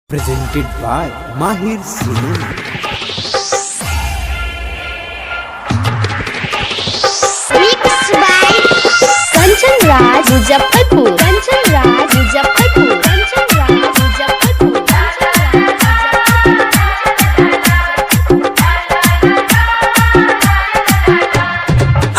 Presented by Mahir Cinema. Mixed by Kanchan Raj Muzaffarpur. Kanchan Raj Muzaffarpur. Kanchan Raj Muzaffarpur.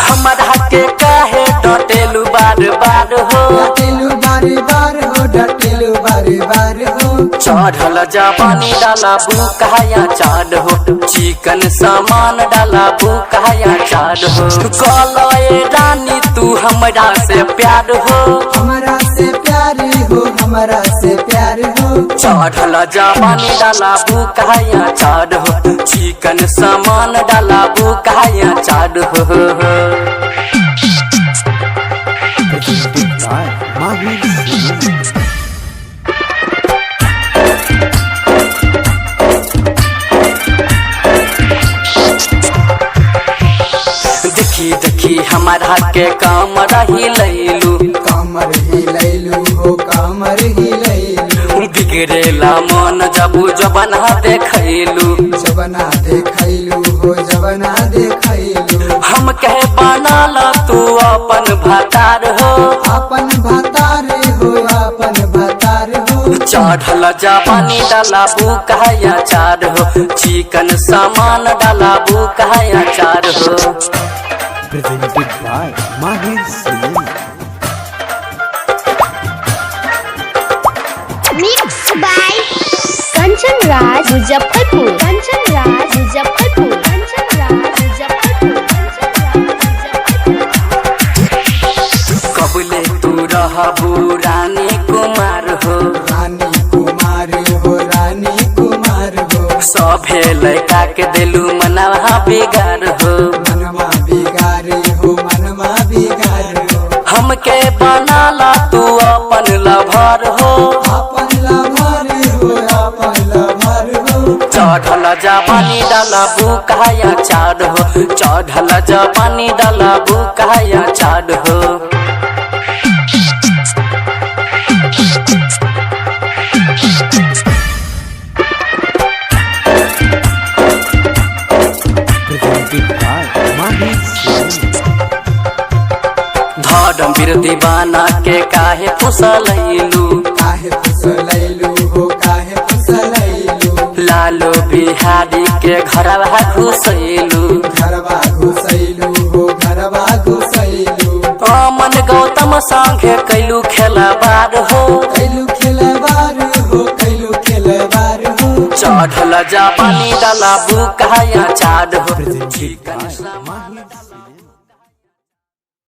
हमरा के काहे डटेलु बार बार हो, डटेलु बारे बार हो, डटेलु बारे बार हो। चढ़ल जवानी डाला बुकाया चाड हो, चिकन सामान डाला बुकाया चाड हो। कहलए रानी तू हमरा से प्यार हो, हमरा से प्यार हो, हमरा से प्यार हो। चढ़ल जवानी डाला बुकाया चाड हो, चिकन सामान डाला बुकाया चाड हो। Presented by Mahir Cinema. देखी देखी हमारा के काम रही लैलू, कमर ही लैलू हो, कमर ही लैलू। बिगड़ेला मन जबू जबना देखैलू, जबना देखैलू हो, जबना देखैलू। हम कहे बनाला तू अपन भतार हो। अपन भतार हो, अपन भतार हो। चढ़ल जवानी डाला बुकाया चार हो, चिकन सामान डाला बुकाया चार हो। Presented by Mahir Cinema. Mixed by Kanchan Raj Muzaffarpur. Kanchan Raj Muzaffarpur. Kanchan Raj Muzaffarpur. Kanchan Raj Muzaffarpur. कबले तू रहबू रानी कुमार हो, रानी कुमार हो, रानी कुमार हो। सभे लड़का के दिलू मनवा बिगार हो। मनवा बिगारे हो, मनवा बिगार हो। हमके बनाला तू अपन लभर हो, अपन लभर हो, अपन लभर हो। चढ़ल जवानी डाला बुकाया चाड हो, चढ़ल जवानी डाला बुकाया चाड हो। Presented by Mahir Cinema. धर्म वीर दीवाना के काहे फुसलैलू, काहे फुसलैलू हो, काहे फुसलैलू। लालो बिहारी के घरवा घुसैलू। घरवा घुसैलू हो, घरवा घुसैलू। अमन गौतम संगे कैलू खेलबार हो, कैलू खेलबार हो, कैलू खेलबार हो। चढ़ल जवानी डाला बुकाया चाड हो। Presented by Mahir Cinema.